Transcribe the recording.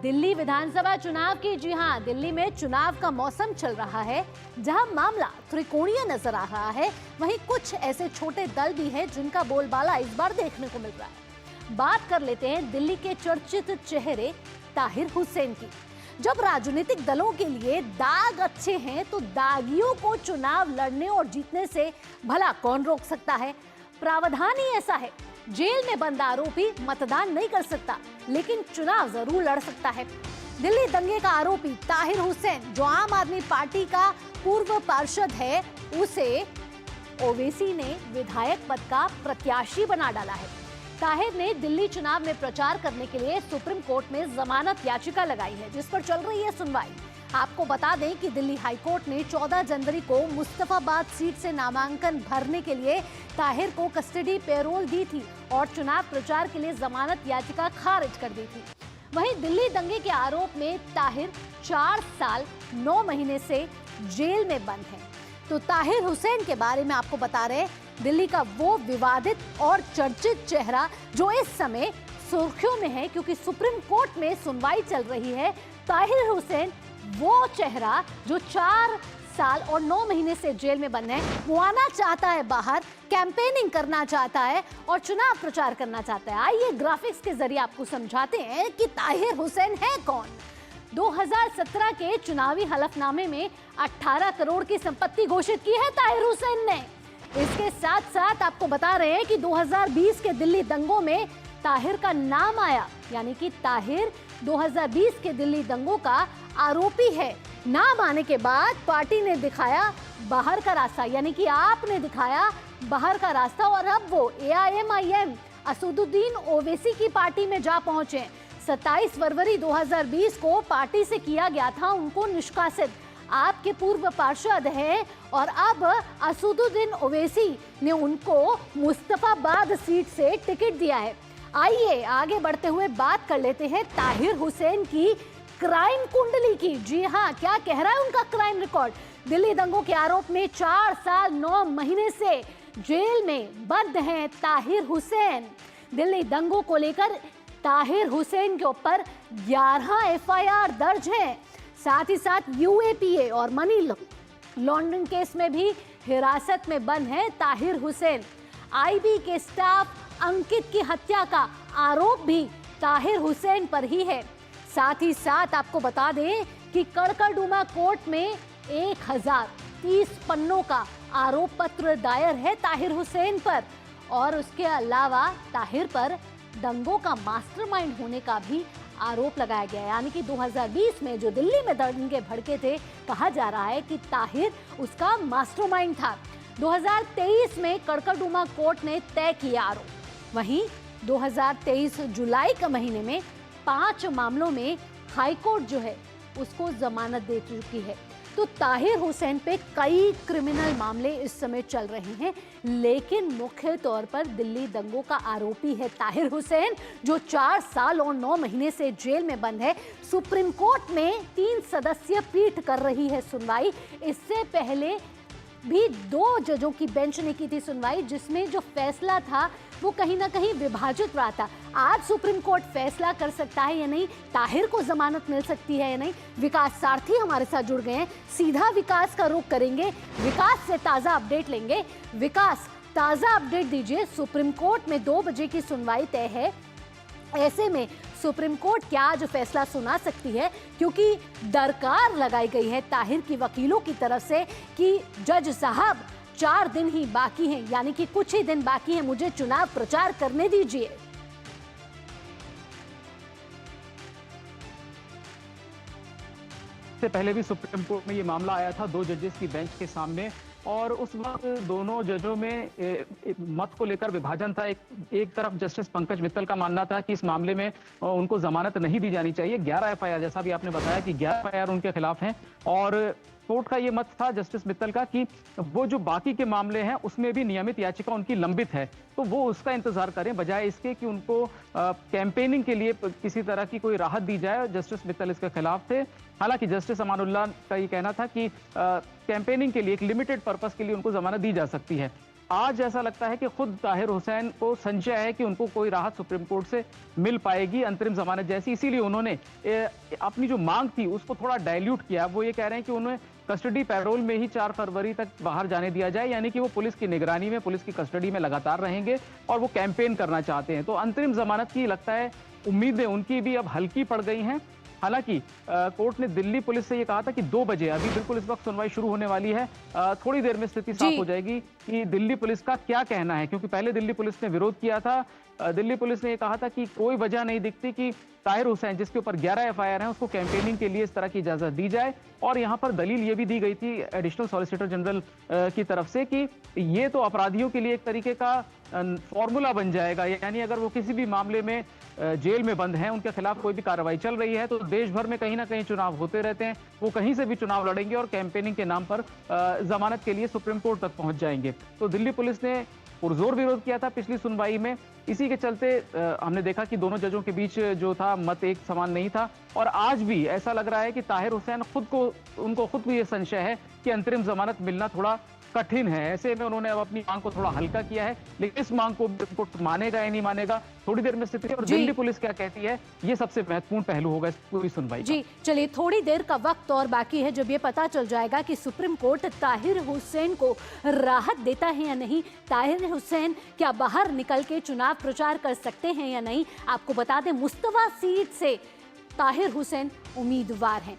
दिल्ली विधानसभा चुनाव की। जी हां, दिल्ली में चुनाव का मौसम चल रहा है, जहां मामला त्रिकोणीय नजर आ रहा है। वहीं कुछ ऐसे छोटे दल भी हैं जिनका बोलबाला इस बार देखने को मिल रहा है। बात कर लेते हैं दिल्ली के चर्चित चेहरे ताहिर हुसैन की। जब राजनीतिक दलों के लिए दाग अच्छे हैं, तो दागियों को चुनाव लड़ने और जीतने से भला कौन रोक सकता है। प्रावधान ही ऐसा है, जेल में बंद आरोपी मतदान नहीं कर सकता, लेकिन चुनाव जरूर लड़ सकता है। दिल्ली दंगे का आरोपी ताहिर हुसैन, जो आम आदमी पार्टी का पूर्व पार्षद है, उसे ओवैसी ने विधायक पद का प्रत्याशी बना डाला है। ताहिर ने दिल्ली चुनाव में प्रचार करने के लिए सुप्रीम कोर्ट में जमानत याचिका लगाई है, जिस पर चल रही है सुनवाई। आपको बता दें कि दिल्ली हाईकोर्ट ने 14 जनवरी को मुस्तफाबाद सीट से नामांकन भरने के लिए ताहिर को कस्टडी पैरोल दी थी और चुनाव प्रचार के लिए जमानत याचिका खारिज कर दी थी। वहीं दिल्ली दंगे के आरोप में ताहिर 4 साल 9 महीने से जेल में बंद है। तो ताहिर हुसैन के बारे में आपको बता रहे, दिल्ली का वो विवादित और चर्चित चेहरा जो इस समय सुर्खियों में है, क्योंकि सुप्रीम कोर्ट में सुनवाई चल रही है। ताहिर हुसैन वो चेहरा जो 4 साल और 9 महीने से जेल में बंद है, वो आना चाहता है बाहर, कैंपेनिंग करना चाहता है और चुनाव प्रचार करना चाहता है। आइए ग्राफिक्स के जरिए आपको समझाते हैं कि ताहिर हुसैन है कौन। 2017 के चुनावी हलफनामे में 18 करोड़ की संपत्ति घोषित की है ताहिर हुसैन ने। इसके साथ साथ आपको बता रहे हैं कि 2020 के दिल्ली दंगों में ताहिर का नाम आया, यानी कि ताहिर 2020 के दिल्ली दंगों का आरोपी है। नाम आने के बाद पार्टी ने दिखाया बाहर का रास्ता, यानी कि आपने दिखाया बाहर का रास्ता, और अब वो AIMIM असदुद्दीन ओवैसी की पार्टी में जा पहुंचे। 27 फरवरी 2020 को पार्टी से किया गया था उनको निष्कासित। आपके पूर्व पार्षद हैं और अब असदुद्दीन ओवैसी ने उनको मुस्तफाबाद सीट से टिकट दिया है। आइए आगे बढ़ते हुए बात कर लेते हैं ताहिर हुसैन की क्राइम कुंडली की। जी हाँ, क्या कह रहा है उनका क्राइम रिकॉर्ड। दिल्ली दंगों के आरोप में 4 साल 9 महीने से जेल में बंद हैं ताहिर हुसैन। दिल्ली दंगों को लेकर ताहिर हुसैन के ऊपर 11 FIR दर्ज हैं। साथ ही साथ UAPA और मनी लॉन्ड्रिंग केस में भी हिरासत में बंद है ताहिर हुसैन। IB के स्टाफ अंकित की हत्या का आरोप भी ताहिर हुसैन पर ही है। साथ ही साथ आपको बता दें कि कड़कड़डूमा कोर्ट में 1030 पन्नों का आरोप पत्र दायर है ताहिर हुसैन पर, और उसके अलावा ताहिर पर दंगों का मास्टरमाइंड होने का भी आरोप लगाया गया है। यानी कि 2020 में जो दिल्ली में दंगे भड़के थे, कहा जा रहा है कि ताहिर उसका मास्टरमाइंड था। 2023 में कड़कड़डूमा कोर्ट ने तय किया आरोप। वहीं 2023 जुलाई के महीने में 5 मामलों में हाईकोर्ट जो है उसको जमानत दे चुकी है। तो ताहिर हुसैन पे कई क्रिमिनल मामले इस समय चल रहे हैं, लेकिन मुख्य तौर पर दिल्ली दंगों का आरोपी है ताहिर हुसैन, जो 4 साल और 9 महीने से जेल में बंद है। सुप्रीम कोर्ट में 3 सदस्यीय पीठ कर रही है सुनवाई। इससे पहले भी 2 जजों की बेंच ने की थी सुनवाई, जिसमें जो फैसला था वो कहीं ना कहीं विभाजित रहा था। आज सुप्रीम कोर्ट फैसला कर सकता है या नहीं, ताहिर को जमानत मिल सकती है या नहीं। विकास सारथी हमारे साथ जुड़ गए हैं, सीधा विकास का रुख करेंगे, विकास से ताजा अपडेट लेंगे। विकास, ताजा अपडेट दीजिए। सुप्रीम कोर्ट में 2 बजे की सुनवाई तय है, ऐसे में सुप्रीम कोर्ट क्या आज फैसला सुना सकती है? क्योंकि दरकार लगाई गई है ताहिर की वकीलों की तरफ से कि जज साहब 4 दिन ही बाकी हैं, यानी कि कुछ ही दिन बाकी हैं, मुझे चुनाव प्रचार करने दीजिए। से पहले भी सुप्रीम कोर्ट में ये मामला आया था 2 जजेस की बेंच के सामने, और उस वक्त दोनों जजों में मत को लेकर विभाजन था। एक तरफ जस्टिस पंकज मित्तल का मानना था कि इस मामले में उनको जमानत नहीं दी जानी चाहिए। 11 FIR, जैसा भी आपने बताया कि 11 FIR उनके खिलाफ हैं, और कोर्ट का ये मत था जस्टिस मित्तल का कि वो जो बाकी के मामले हैं उसमें भी नियमित याचिका उनकी लंबित है, तो वो उसका इंतजार करें, बजाय इसके कि उनको कैंपेनिंग के लिए किसी तरह की कोई राहत दी जाए। जस्टिस मित्तल इसके खिलाफ थे। हालांकि जस्टिस अमानुल्लाह का ये कहना था कि कैंपेनिंग के लिए एक लिमिटेड पर्पस के लिए उनको जमानत दी जा सकती है। आज ऐसा लगता है कि खुद ताहिर हुसैन को संशय है कि उनको कोई राहत सुप्रीम कोर्ट से मिल पाएगी अंतरिम जमानत जैसी, इसीलिए उन्होंने अपनी जो मांग थी उसको थोड़ा डाइल्यूट किया। वो ये कह रहे हैं कि उन्हें कस्टडी पैरोल में ही 4 फरवरी तक बाहर जाने दिया जाए, यानी कि वो पुलिस की निगरानी में, पुलिस की कस्टडी में लगातार रहेंगे और वो कैंपेन करना चाहते हैं। तो अंतरिम जमानत की लगता है उम्मीदें उनकी भी अब हल्की पड़ गई हैं। हालांकि कोर्ट ने दिल्ली पुलिस से ये कहा था कि 2 बजे, अभी बिल्कुल इस वक्त सुनवाई शुरू होने वाली है, थोड़ी देर में स्थिति साफ हो जाएगी कि दिल्ली पुलिस का क्या कहना है, क्योंकि पहले दिल्ली पुलिस ने विरोध किया था। दिल्ली पुलिस ने ये कहा था कि कोई वजह नहीं दिखती कि ताहिर हुसैन, जिसके ऊपर 11 एफआईआर हैं, उसको कैंपेनिंग के लिए इस तरह की इजाजत दी जाए। और यहाँ पर दलील ये भी दी गई थी एडिशनल सॉलिसिटर जनरल की तरफ से कि ये तो अपराधियों के लिए एक तरीके का फॉर्मूला बन जाएगा, यानी अगर वो किसी भी मामले में जेल में बंद हैं, उनके खिलाफ कोई भी कार्रवाई चल रही है, तो देश भर में कहीं ना कहीं चुनाव होते रहते हैं, वो कहीं से भी चुनाव लड़ेंगे और कैंपेनिंग के नाम पर जमानत के लिए सुप्रीम कोर्ट तक पहुंच जाएंगे। तो दिल्ली पुलिस ने पुरजोर विरोध किया था पिछली सुनवाई में। इसी के चलते हमने देखा कि दोनों जजों के बीच जो था मत एक समान नहीं था, और आज भी ऐसा लग रहा है कि ताहिर हुसैन उनको खुद को ये संशय है कि अंतरिम जमानत मिलना थोड़ा कठिन है। ऐसे में उन्होंने अब अपनी मांग को थोड़ा हल्का किया है, लेकिन इस मांग को कोर्ट मानेगा या नहीं मानेगा, थोड़ी देर में स्थिति और दिल्ली पुलिस क्या कहती है, ये सबसे महत्वपूर्ण पहलू होगा इस पूरी सुनवाई। जी चलिए, थोड़ी देर का वक्त और बाकी है जब ये पता चल जाएगा कि सुप्रीम कोर्ट ताहिर हुसैन को राहत देता है या नहीं, ताहिर हुसैन क्या बाहर निकल के चुनाव प्रचार कर सकते हैं या नहीं। आपको बता दें, मुस्तफा सीट से ताहिर हुसैन उम्मीदवार हैं।